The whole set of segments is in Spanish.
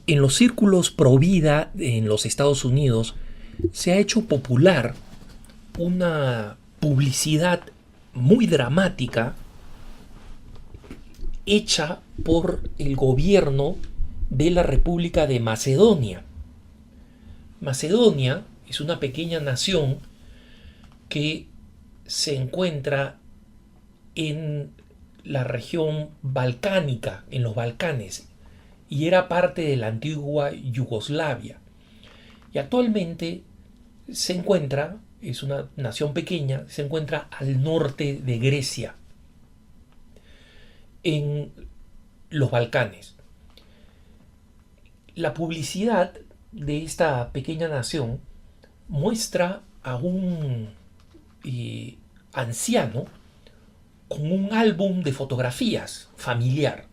En los círculos pro vida en los Estados Unidos se ha hecho popular una publicidad muy dramática hecha por el gobierno de la República de Macedonia. Macedonia es una pequeña nación que se encuentra en la región balcánica, en los Balcanes, y era parte de la antigua Yugoslavia. Y actualmente se encuentra, es una nación pequeña, se encuentra al norte de Grecia, en los Balcanes. La publicidad de esta pequeña nación muestra a un anciano con un álbum de fotografías familiar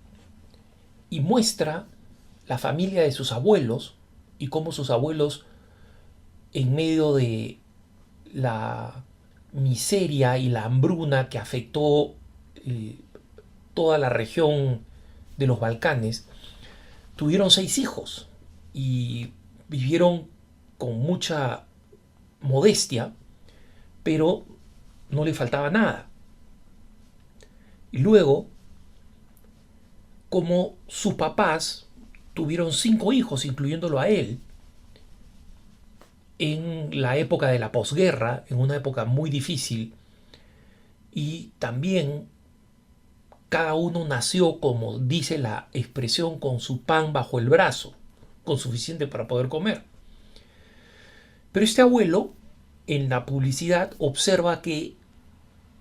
y muestra la familia de sus abuelos y cómo sus abuelos, en medio de la miseria y la hambruna que afectó toda la región de los Balcanes, tuvieron 6 hijos y vivieron con mucha modestia, pero no le faltaba nada. Y luego, como sus papás tuvieron 5 hijos, incluyéndolo a él, en la época de la posguerra, en una época muy difícil, y también cada uno nació, como dice la expresión, con su pan bajo el brazo, con suficiente para poder comer. Pero este abuelo, en la publicidad, observa que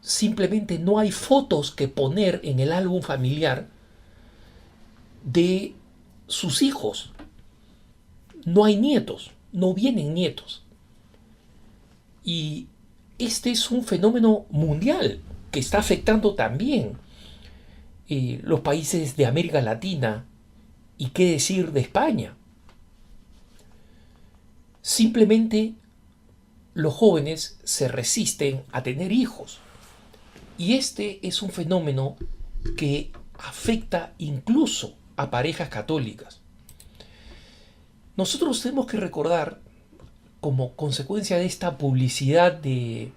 simplemente no hay fotos que poner en el álbum familiar de sus hijos. No hay nietos, no vienen nietos. Y este es un fenómeno mundial que está afectando también los países de América Latina y qué decir de España. Simplemente los jóvenes se resisten a tener hijos. Y este es un fenómeno que afecta incluso a parejas católicas. Nosotros tenemos que recordar, como consecuencia de esta publicidad del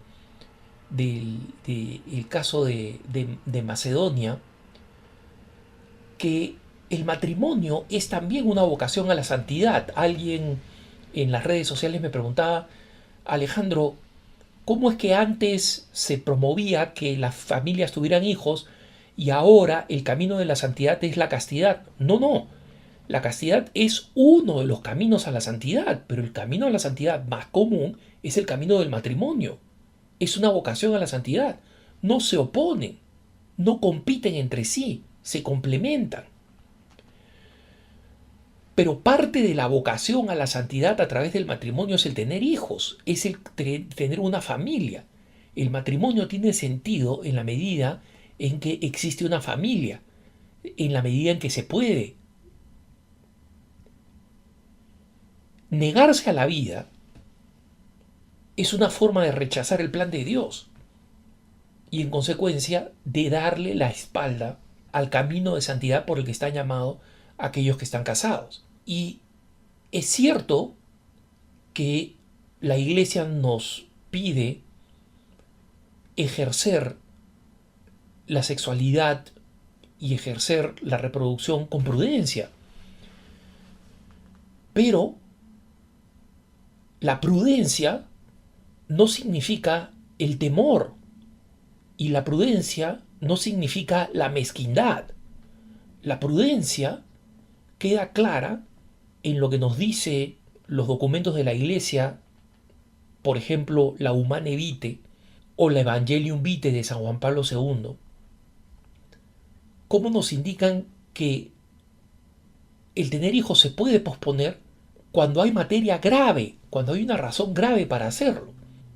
caso de Macedonia, que el matrimonio es también una vocación a la santidad. Alguien en las redes sociales me preguntaba: Alejandro, ¿cómo es que antes se promovía que las familias tuvieran hijos y ahora el camino de la santidad es la castidad? No. La castidad es uno de los caminos a la santidad, pero el camino a la santidad más común es el camino del matrimonio. Es una vocación a la santidad. No se oponen, no compiten entre sí, se complementan. Pero parte de la vocación a la santidad a través del matrimonio es el tener hijos, es el tener una familia. El matrimonio tiene sentido en la medida en que existe una familia, en la medida en que se puede. Negarse a la vida es una forma de rechazar el plan de Dios y, en consecuencia, de darle la espalda al camino de santidad por el que están llamados aquellos que están casados. Y es cierto que la Iglesia nos pide ejercer la sexualidad y ejercer la reproducción con prudencia. Pero la prudencia no significa el temor, y la prudencia no significa la mezquindad. La prudencia queda clara en lo que nos dice los documentos de la Iglesia, por ejemplo, la Humane Vitae o la Evangelium Vitae de San Juan Pablo II, cómo nos indican que el tener hijos se puede posponer cuando hay materia grave, cuando hay una razón grave para hacerlo.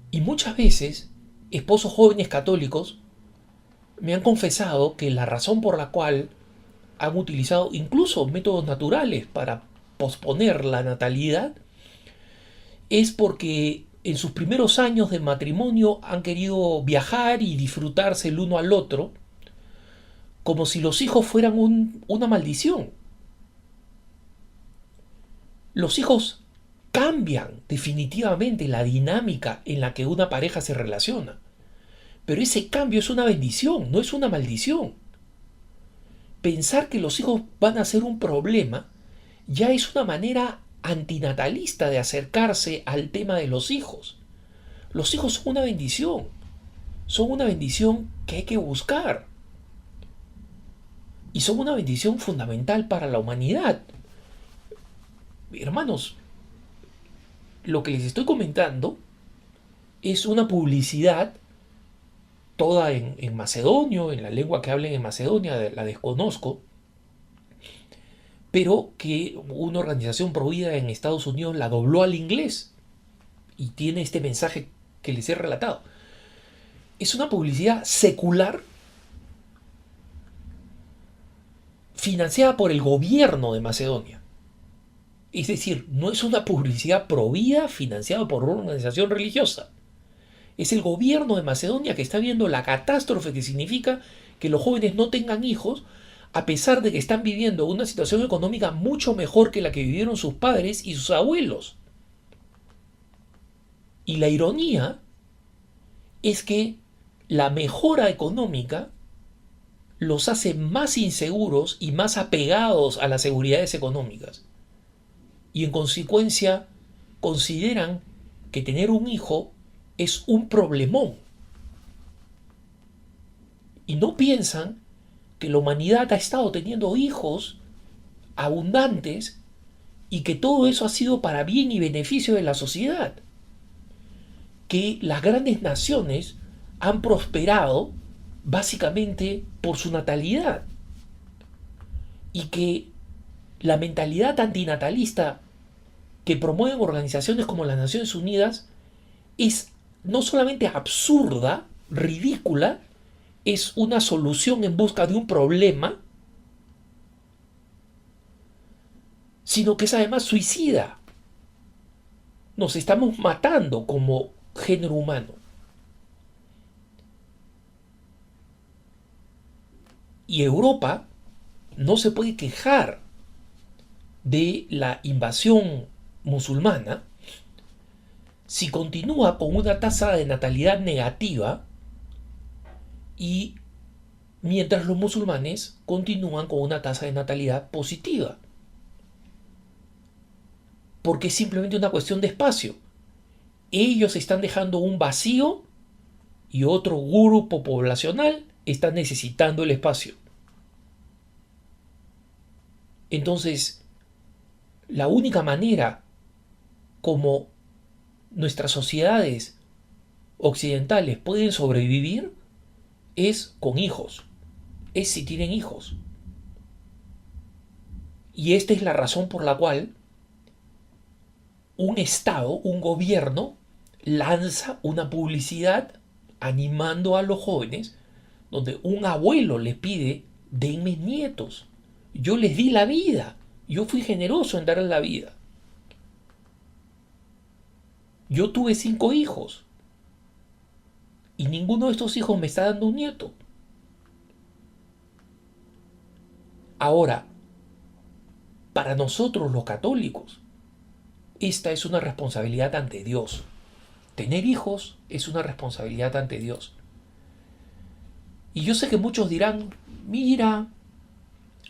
Y muchas veces, esposos jóvenes católicos me han confesado que la razón por la cual han utilizado incluso métodos naturales para posponer la natalidad es porque en sus primeros años de matrimonio han querido viajar y disfrutarse el uno al otro, como si los hijos fueran una maldición. Los hijos cambian definitivamente la dinámica en la que una pareja se relaciona. Pero ese cambio es una bendición, no es una maldición. Pensar que los hijos van a ser un problema ya es una manera antinatalista de acercarse al tema de los hijos. Los hijos son una bendición que hay que buscar. Y son una bendición fundamental para la humanidad. Hermanos, lo que les estoy comentando es una publicidad toda en macedonio, en la lengua que hablen en Macedonia, la desconozco, pero que una organización provida en Estados Unidos la dobló al inglés y tiene este mensaje que les he relatado. Es una publicidad secular financiada por el gobierno de Macedonia. Es decir, no es una publicidad provida financiada por una organización religiosa. Es el gobierno de Macedonia que está viendo la catástrofe que significa que los jóvenes no tengan hijos, a pesar de que están viviendo una situación económica mucho mejor que la que vivieron sus padres y sus abuelos. Y la ironía es que la mejora económica los hace más inseguros y más apegados a las seguridades económicas. Y en consecuencia consideran que tener un hijo es un problemón. Y no piensan que la humanidad ha estado teniendo hijos abundantes y que todo eso ha sido para bien y beneficio de la sociedad. Que las grandes naciones han prosperado básicamente por su natalidad. Y que la mentalidad antinatalista que promueven organizaciones como las Naciones Unidas es no solamente absurda, ridícula, es una solución en busca de un problema, sino que es además suicida. Nos estamos matando como género humano. Y Europa no se puede quejar de la invasión musulmana si continúa con una tasa de natalidad negativa y mientras los musulmanes continúan con una tasa de natalidad positiva. Porque es simplemente una cuestión de espacio. Ellos están dejando un vacío y otro grupo poblacional está necesitando el espacio. Entonces, la única manera como nuestras sociedades occidentales pueden sobrevivir es con hijos, es si tienen hijos. Y esta es la razón por la cual un Estado, un gobierno, lanza una publicidad animando a los jóvenes, donde un abuelo les pide, denme nietos, yo les di la vida, yo fui generoso en darles la vida. Yo tuve 5 hijos y ninguno de estos hijos me está dando un nieto. Ahora, para nosotros los católicos, esta es una responsabilidad ante Dios. Tener hijos es una responsabilidad ante Dios. Y yo sé que muchos dirán, mira,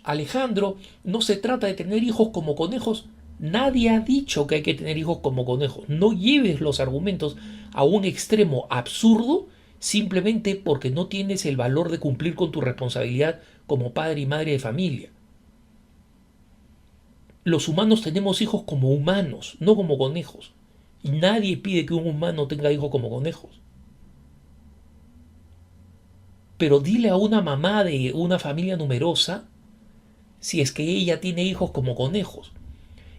Alejandro, no se trata de tener hijos como conejos. Nadie ha dicho que hay que tener hijos como conejos. No lleves los argumentos a un extremo absurdo simplemente porque no tienes el valor de cumplir con tu responsabilidad como padre y madre de familia. Los humanos tenemos hijos como humanos, no como conejos. Y nadie pide que un humano tenga hijos como conejos. Pero dile a una mamá de una familia numerosa si es que ella tiene hijos como conejos.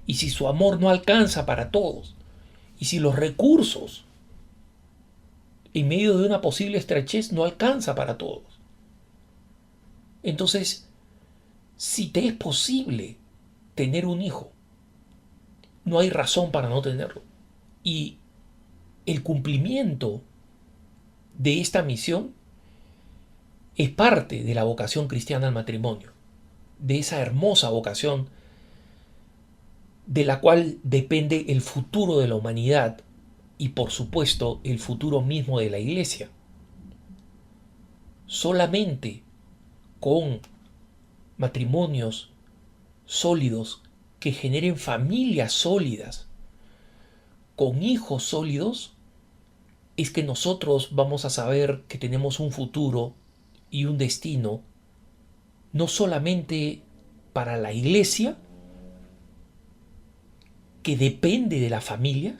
Y si su amor no alcanza para todos. Y si los recursos en medio de una posible estrechez no alcanza para todos. Entonces, si te es posible tener un hijo, no hay razón para no tenerlo. Y el cumplimiento de esta misión es parte de la vocación cristiana al matrimonio, de esa hermosa vocación de la cual depende el futuro de la humanidad y por supuesto el futuro mismo de la Iglesia. Solamente con matrimonios sólidos que generen familias sólidas, con hijos sólidos, es que nosotros vamos a saber que tenemos un futuro y un destino, no solamente para la Iglesia, que depende de la familia,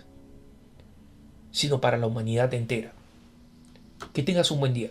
sino para la humanidad entera. Que tengas un buen día.